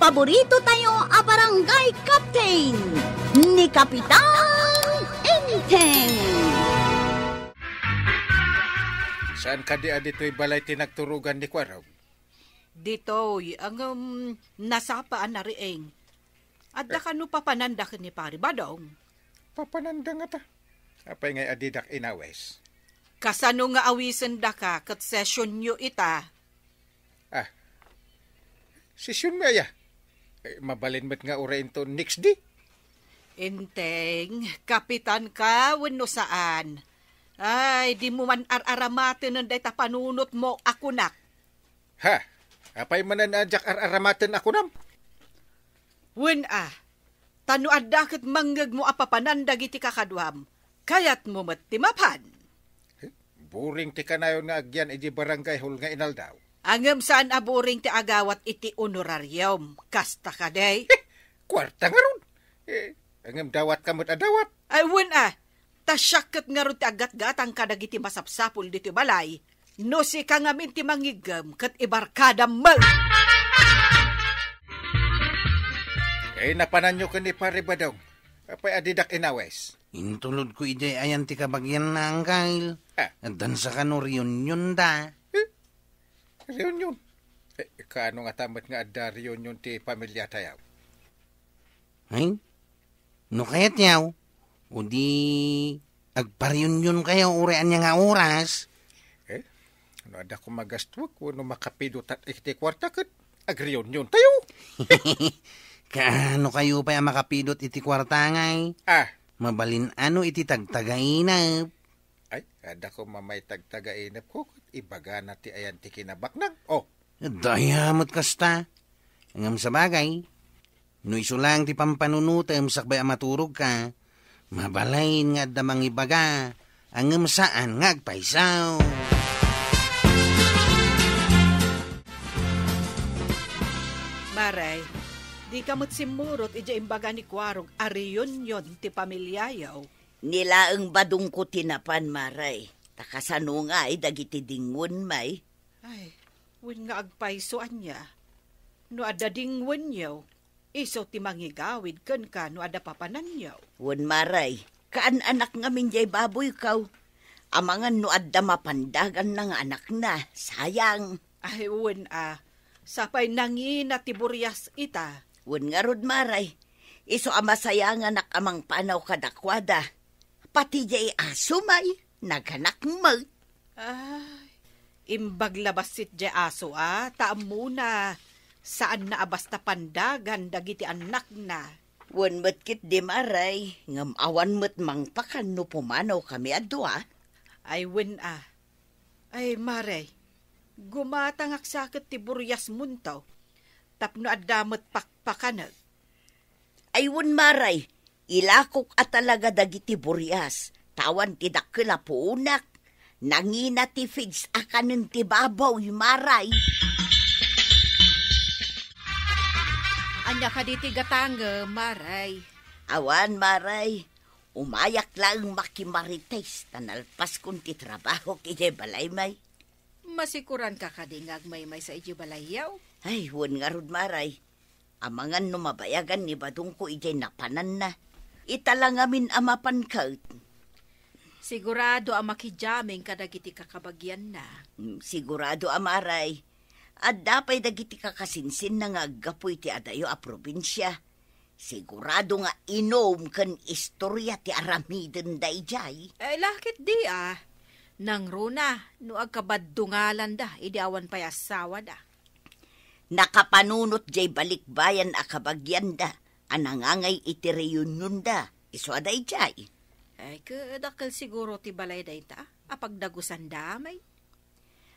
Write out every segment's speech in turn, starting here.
paborito tayo a barangay captain ni Kapitan Enteng. Saan ka di adito'y balay tinagturugan ni Kwaraw? Dito'y ang nasapaan na rieng. At da kanu papanandak ni pari badong. Papananda nga ta. Apay ngay adidak inawes. Kasano nga awisen da ka kat session nyo ita. Sisyon mo aya. Mabalin mo't nga urain to next day. Enteng, kapitan ka, wano saan. Ay, di mo man araramatin ng dayta panunot mo ako nak. Ha? Apay mananadyak araramatin ako nam? Wen tanu adakit manggag mo apapanandag iti kakadwam, kayat mo matimapan. Buring ti kanayon nga agyan iti barangay hol nga inaldaw. Angem saan aburing ti agawat iti honorarium, kasta ka day. Kwarta nga ron. Angem dawat kamot adawat. Ay wen tasyaket nga ron ti agat-gatang kadag iti masapsapul diti balay, no si kangamin ti mangigam kat ibarkada mag. Napanan nyo ka ni pare badong. Apay adidak inawes. Intulod ko ijay ayan ti kabagyan na ang kail. At dansa ka no reunion da. Reunion? Kaano nga tamat nga adda reunion ti pamilya tayaw? Ay? No kaya't yaw? O di agpa-reunion kayo urean niya nga oras? Ano ada ko magastwag no makapidot at ikti kwarta kat ag-reunion tayo. Kaano kayo pa yung makapidot iti kwartangay? Mabalin ano iti tagtagainap. Ay, ada ko mamay tagtagainap ko. Ibaga na ti ayan ti kinabaknang. Dayamot kasta. Ngam sa bagay. No iso lang ti pampanunutem sakbay maturog ka. Mabalain nga damang ibaga. Angam saan nga agpaisaw. Maray, di kamot simurot ija imbaga ni Kwarog a reunion ti pamilyayaw. Nilaang badong ko tinapan, Maray. Takasano nga ay dagiti dingon may. Ay, wen nga agpaisoan niya. No ada dingon yaw, iso ti mangigawid ken ka no ada papanan yaw. Wen Maray, kaan anak nga minjay baboy kaw. Amangan no adda mapandagan ng anak na, sayang. Ay, wen sapay nangina ti buryas ita. Wen nga rod Maray, iso amasayangan nak amang panaw kadakwada. Pati jay aso may, naganak mo. Ay, imbag labasit jay aso taam muna. Saan na abasta pandagan dagiti anak na. Wen metkit di Maray, ngam awan met mangpakan no pumanaw kami adwa. Ay wen Ay Maray, gumatangak sakit ti buryas muntaw. Tapno adamot pakpakanag. Ay wen Maray, ilakok at talaga dagiti buryas. Tawan ti dakila puunak. Nangina ti figs akanin ti babaw, Maray. Anya ka diti gatanga, Maray. Awan, Maray. Umayak lang makimarites. Tanalpas kong ti trabaho kaya balay may. Masikuran ka kadingag may sa iji balayaw? Ay, wen nga rod, Maray. Amangan no mabayagan ni badong ko ijay napanan na. Italang amin amapan kaut. Sigurado ang makijaming kadagiti kakabagyan na. Sigurado Maray. At dapay dagiti kakasinsin na nga agapoy ti adayo a probinsya. Sigurado nga inom kan istorya ti aramiden dayjay. Ay lakit di Nang runa, no agkabadungalan da, idiawan pa'y asawa da. Nakapanunot jay balikbayan akabagyan da. Anangangay iti reunion da. Iso aday jay. Ay, kadakal siguro ti balay da ita. Apagdagusan damay.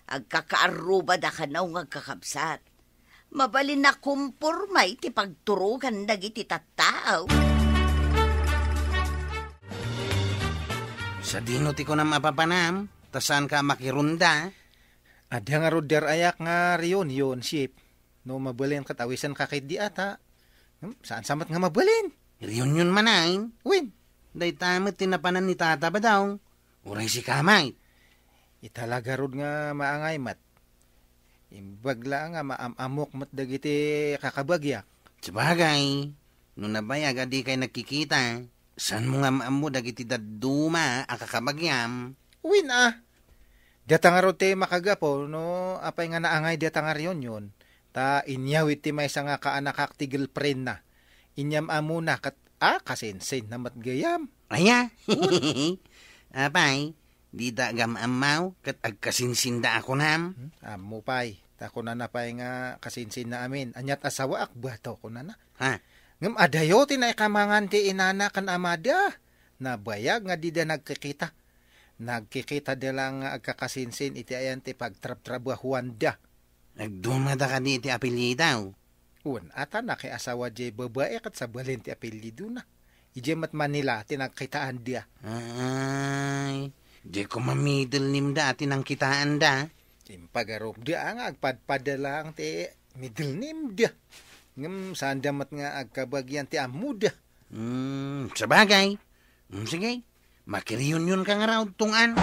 Agkakaaruba da kanaw nga kakabsat. Mabalin na kumpurmay ti pagturugan dagiti tattaaw. Sa dino ti ko na mapapanam, tasan ka makirunda. Adya nga roder ayak nga reunion, ship. No mabalin katawisan kakit di ata. Saan samat nga mabalin? Reunion manay. Win. Day tamit tinapanan ni tata ba daw? Uray si kamay. Italaga rod nga maangay mat. Imbagla nga maamamok mat dagiti kakabagyak. Sabagay, no nabayag adi kay nakikita, saan mo nga maamo dagiti daduma akakabagyam? Uwin Diyata nga rote makagapo, no, apay nga naangay diyata nga riyon yun. Ta inyawit ti may nga kaanakak ti girlfriend na. Inyam amuna kat, kasensen namat gayam. Aya, apay, di da gamamaw kat agkasinsinda ako nam. Amo pay, tako na napay nga kasensen na amin. Anyat asawa akbato ko na. Ha? Ngam adayo ti na ikamangan ti inana kan amada. Nabayag nga di da nagkikita. Nagkikita lang nga agkakasinsin iti ayan ti pagtrab-trabahuan da. Nagdumada ka di iti apelidaw. Uwan, ata na kay asawa di babae kat sa balin ti apelido na. Ije mat Manila ti nagkitaan dia. Ay, di ko mamidol nimda ati nang kitaan da. Impagarob dia nga agpadpada lang ti middle name dia. Ngam saan damat nga agkabagyan ti amuda. Sabagay. Sige. Makiriyon-yun ka nga raw tungan.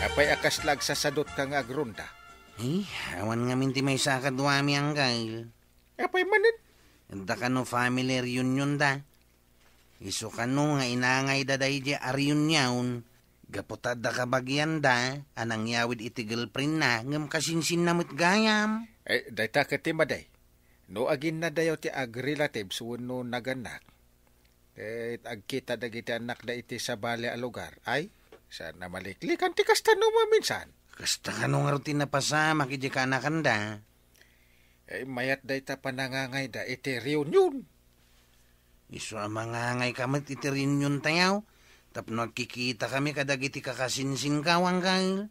Apay akaslag sa sadot ka nga agronda. Awan nga minti may sakadwami ang gail. Apay manin. Da ka no family reunion da. Iso ka no nga inangay da day di reunion. Gapotad da kabagyan da. Anang yawid iti girlfriend na. Ngam kasinsin namit gayam. Dayta ka ti maday. No agin na dayo ti ag-relatives no naganak. Agkita dagiti anak da iti sa bali a lugar. Ay, saan na maliklikan ti kasta no maminsan. Kasta ka no nga rutin na pasama kiti ka anakan da. Mayat dayta panangangay da iti reunion. Iso ang mangangay kamat iti reunion tayaw. Tapno nagkikita kami kadagiti kakasinsin kawang kail.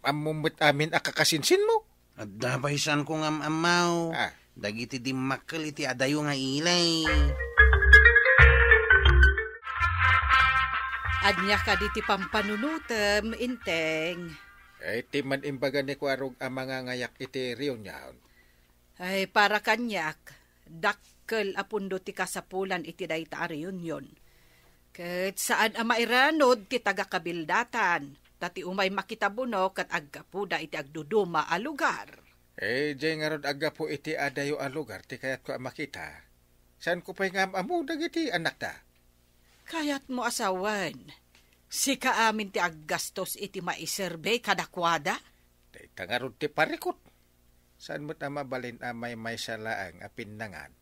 Amumit amin akakasinsin mo. At dapaysan ko nga amaw. Dagiti di makkel iti adayo nga ilay. Anya ka diti pampanunutem, inteng. Ti man imbaga ni Kwarog ang mga ngayak iti reunion. Ay, para kanyak, dakkel apundo ti kasapulan iti dayta reunion. Ket saan ang mairanod ti taga-kabildatan. Tati umay makitabuno kat aggapuda iti agduduma a lugar. Diyan nga ron aggapu iti adayo a lugar, ti kayat ko makita. Saan ko pa'y ngamamu dagiti anak da? Kayat mo asawan. Si kaamin ti aggastos iti maiserbe kadakwada? Dayta nga ron ti parikot. Saan mo mabalin amay may salaang apinangan?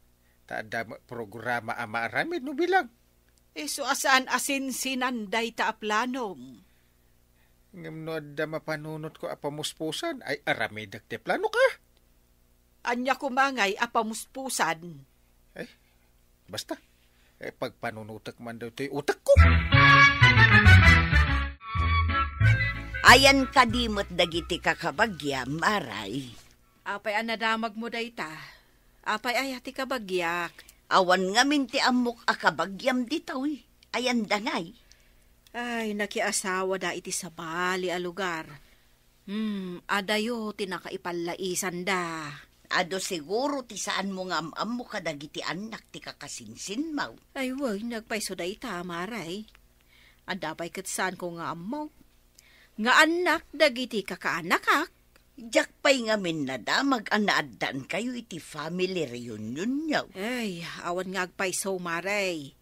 Taada programa ama aramid no bilang. So asaan asinsinan dayta a planom? Ngam no adda mapanunot ko apamuspusan, ay aramidak ti plano ka. Anya kumangay apamuspusan. Basta, pagpanunutak man daw ito'y utak ko. Ayan kadimot dagiti kakabagyam, aray. Apay anadamag mo dayta. Apay ayati kabagyak. Awan nga minti amok akabagyam ditaw. Ayan danay. Ay, nakiasawa da iti sa bali a lugar. Adayo tinakaipalaisan da. Ado siguro ti saan mo nga amamo kadagiti anak ti kakasinsin maw. Ay, way, nagpaiso da ita, maray. Adapay kat saan ko nga amo. Nga anak dagiti kakaanakak. Diyak pa'y nga minada mag-anaadan kayo iti family reunion nyaw. Ay, awan nga agpaiso, maray.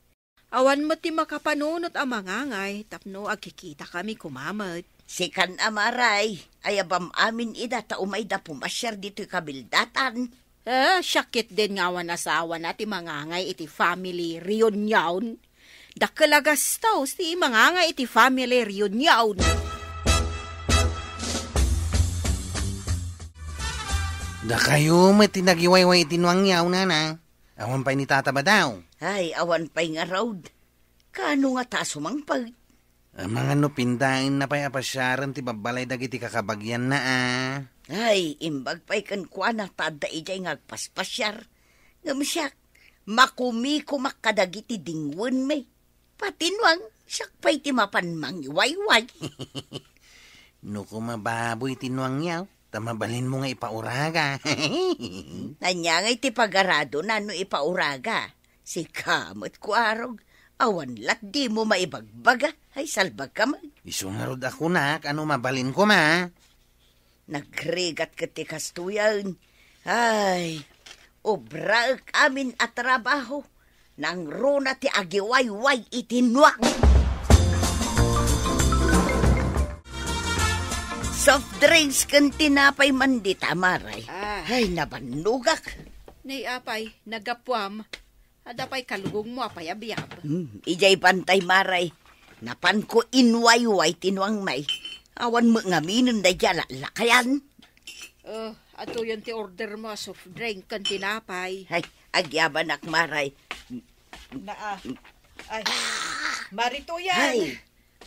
Awan mo ti makapanunot ang mangangay, tapno agkikita kami kumamot. Sikan amaray, ayabam amin ida ta umay da pumasyar dito'y kabildatan. Syakit din nga wan asawa na ti mangangay iti family reunion. Dakalagas tao ti mangangay iti family reunion. Da kayo matinagiwayway itinuangyaw na. Awan pa'y ni tata ba daw? Ay, awan pa'y nga raud. Kano nga ta sumangpag? Mga no pindain na pa'y apasyaran ti babalay dagiti kakabagyan na Ay, imbag pa'y kankwana tada ijay ngagpaspasyar. Ngamsyak, makumi kumakadagiti dingwan may. Patinwang, siyak pa'y ti mapanmang iwayway. No kumababoy tinuangyaw, tamabalin mo nga ipauraga. Nanya nga iti pagarado na no ipauraga. Si kamot ko arog, awan lat di mo maibagbaga, ay salbag ka man. Isungarod ako nak, ano mabalin ko ma? Nagregat ka ti kastuyan. Ay, obra amin at trabaho. Nang rona ti agiwayway itinwang. Soft drinks kan tinapay man di tamaray. Ay, nabanugak. Nay apay, nagapwam. Adapay kalugong mo apay abiyab. Ijay pantay maray. Napan ko inwayway tinwang may. Awan mo nga minun da dyan lakayan. Ato yun ti order mo soft drink kan tinapay. Ay, agyaban ak maray. Ay, marito yan. Ay.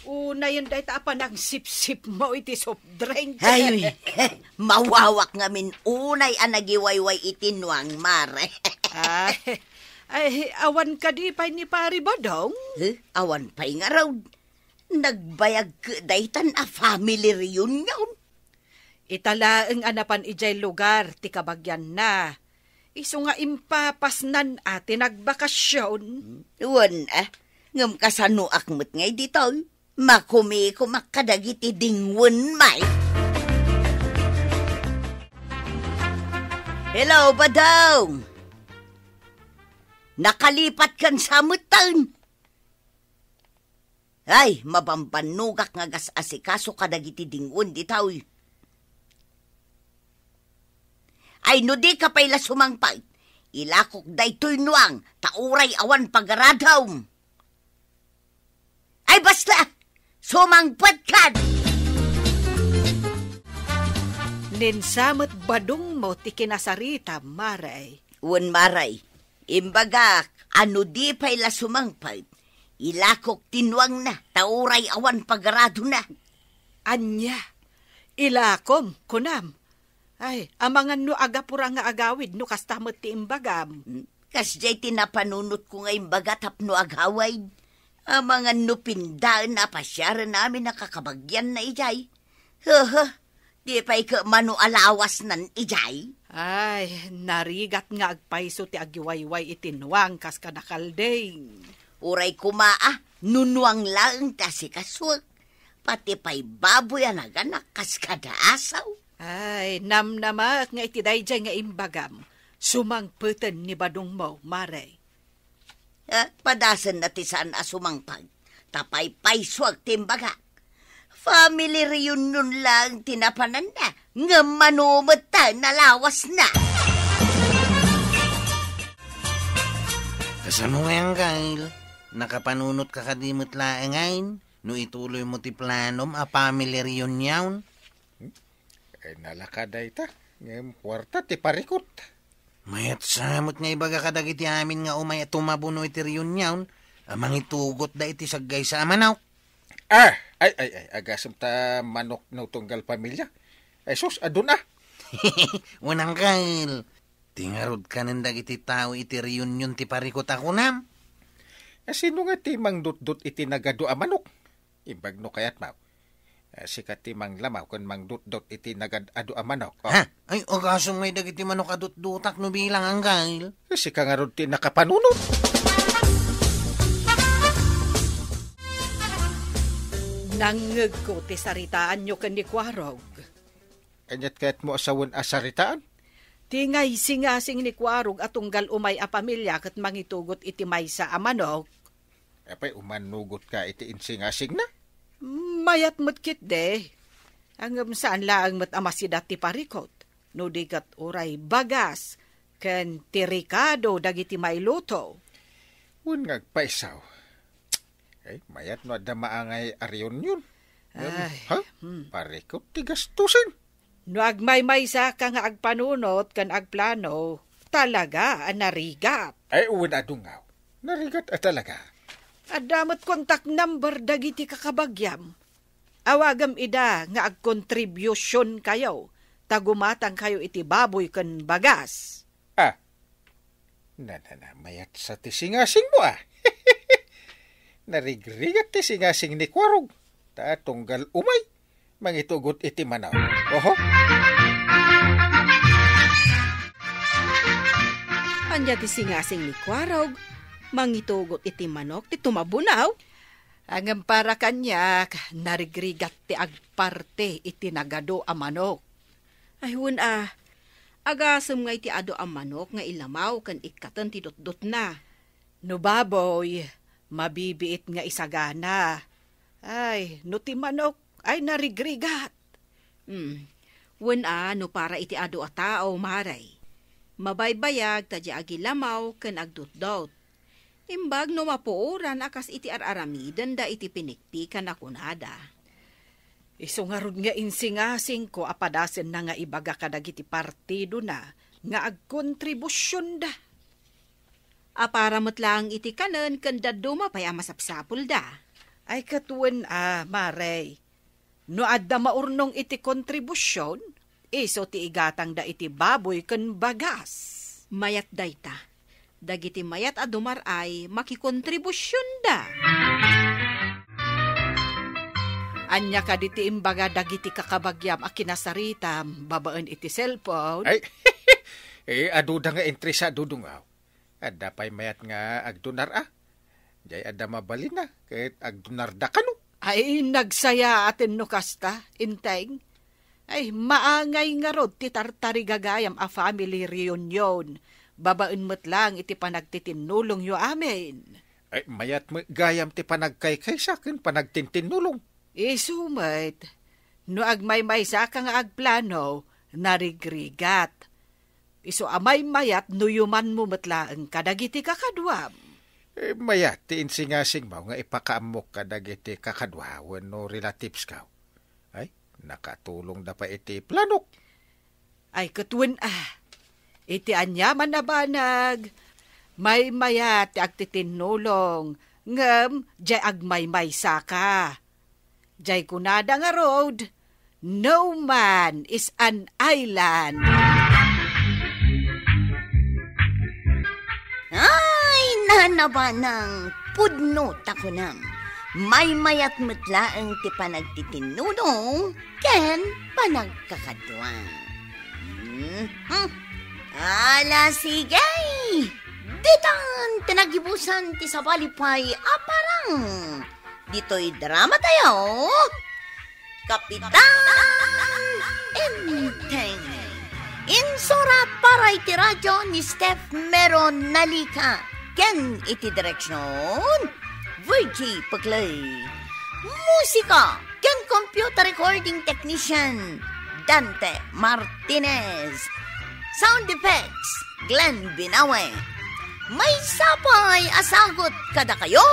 Una yun dahi pa ng sip-sip mo iti soft drink. Ay, mawawak nga min unay anagiwayway itinwang maray. Ay, awan ka di pa ni pari ba dong? Awan pa'y nga raw. Nagbayag daytan a family reunion. Italaeng anapan ijay lugar, ti kabagyan na. Iso nga impapasnan ati nagbakasyon. Iwan ngam kasano akmut ngay dito. Makumi ko makadagiti dingwan may. Hello, badong. Nakalipat kan sa mutan. Ay, mabambanugak nga gas asikaso kadagiti dingwan ditaw. Ay, no di ka pa'y sumangpay. Ilakok daytoy nuang, tauray awan pagaradaw. Ay, basta! Sumangpat ka! Ninsamot badong mo ti kinasarita, maray. Uwan maray, imbaga, ano di pa'y sumangpay. Ilakok tinuang na, tauray awan pagarado na. Anya, ilakom, kunam. Ay, amangan no agapura nga agawid no kastamot ti imbagam. Kasjay tinapanunot ko nga imbaga tapno agawid. Amangan no pindaan na pasyara namin nakakabagyan na ijay. Di pa'y ka mano alawas nan ijay. Ay, narigat nga agpaiso ti agiwayway itinwang kas kadakaldeng. Uray kumaa, nunuang lang kasi kaswag. Pati pa'y baboy anaganak kas kadaasaw. Ay, namnamak nga itidayjay nga imbagam. Sumangputan ni badong mo, maray. Padasan na ti saan asumangpag. Tapay-pay swag timbaga. Family reunion lang tinapanan na. Nga manumata na lawas na. Kasano ngayon, Kyle? Nakapanunot ka kadimot laengain? No ituloy mo ti planom a family reunion? Ay nalakaday ta. Ngayon kwarta ti parikot. Mayat samot nga ibaga kadagiti amin nga umay at tumabuno iti reunion. Amang itugot da iti saggay sa amanaw. Ay, agasam ta manok no tunggal pamilya. Ay sus, adun Unang Kyle, tingarod ka nandag iti tao iti reunion ti parikot ako nam. Sino nga ti mangdut-dut iti nagado a manok? Imbag no kayat maw. Sikat ti manglamaw kun mangdut-dut iti nagado a manok. Oh. Ha? Ay, o kaso may dagiti manok adut-dutak no bilang ang Kyle. Sika nga ron ti nakapanunot. Nangeg ko ti saritaan nyo kan ni Kwarog. Kanyat kayat mo asawon asaritaan? Tingay singasing ni Kwarog at tunggal umay a pamilya kat mangitugot iti maysa a manok. Apay umanugot ka iti insingasing na? Mayat mo't kit de. Ang saan laang mo't amasidat ti parikot. No di kat uray bagas. Ken tirikado dagiti may luto. Un ngagpaisaw. Ay, mayat no adda maangay aryon yun. Ay. Ha? Parikot ti gastusin. No agmay-maysa ka nga agpanunot kan agplano. Talaga narigat. Ay, uwan adungaw. Narigat talaga. Adamot kontak number dagiti kakabagyam. Awagam ida nga ag-contribution kayo. Tagumatang kayo iti baboy kan bagas. Mayat sa tisingasing mo Narigrigat tisingasing ni Kwarog. Tunggal umay. Mangitugot iti manaw. Oho. Anya tisingasing ni Kwarog. Mangitugot iti manok ti tumabunaw. Ang para kanyak, narigrigat ti agparte iti nagado a manok. Ay, agasam nga iti ado ang manok nga ilamaw kan ikatan ti dot na. No baboy, mabibiit nga isagana. Ay, no ti manok ay narigrigat. No para iti ado a tao, maray. Mabaybayag tadya agilamaw kan agdot-dot. Imbag no mapuoran akas iti araramidan da iti pinikpikan na kunada. Iso nga rod nga insingasing ko apadasen na nga ibaga kadagiti partido na nga agkontribusyon da. Para matlang iti kanan kanda dumapay masapsapul da. Ay katuan Maray. No adda maurnong iti kontribusyon, iso ti igatang da iti baboy ken bagas. Mayat dayta. Dagiti mayat a dumaray makikontribusyon da. Anya ka diti imbaga dagiti kakabagyam a kinasaritam babaan iti cellphone. Ay, aduda nga interesa dudungaw. Adda pay mayat nga agdunar Jay adda mabalin na, kahit agdunar da kano. Ay, nagsaya atin no kasta, inteng. Ay, maangay nga rod ti tartarigagayam a family reunion. Babaan mo't lang iti panagtitinulong yo amin. Ay, mayat mo gayam ti panagkaykay sa akin, panagtintinulong. Isumait, no agmay-may sa ka nga agplano, narigrigat. Iso amay mayat no yuman mo matlaang kadagiti kakadwam. Mayat ti insingasing mo nga ipakaamok kadagiti kakadwawan no relatives ka. Ay, nakatulong da pa iti planok. Ay, katuan iti anyaman na banag. May mayat ti agtitinulong, ngam jay agmay-may sa ka. Jay kunada nga road, no man is an island. Ay, nanaba ng pudno takunam. May mayat matlaang ti panagtitinulong, ken panagkakadwang. Ala, sigay! Ditan, tinagibusan ti sabalipay aparang. Dito'y drama tayo. Kapitan Enteng. Insurat para iti radyo ni Steph Meron Nalika. Ken iti direksyon Virgie Paglay. Musika ken computer recording technician Dante Martinez. Sound effects Glenn Binawe. May sapay asagot kada kayo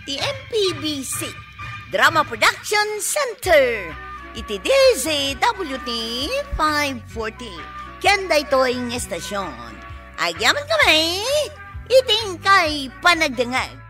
ti MPBC Drama Production Center iti DZWT 540 kenda ito'y estasyon. Agyaman kami iting kay panagdangag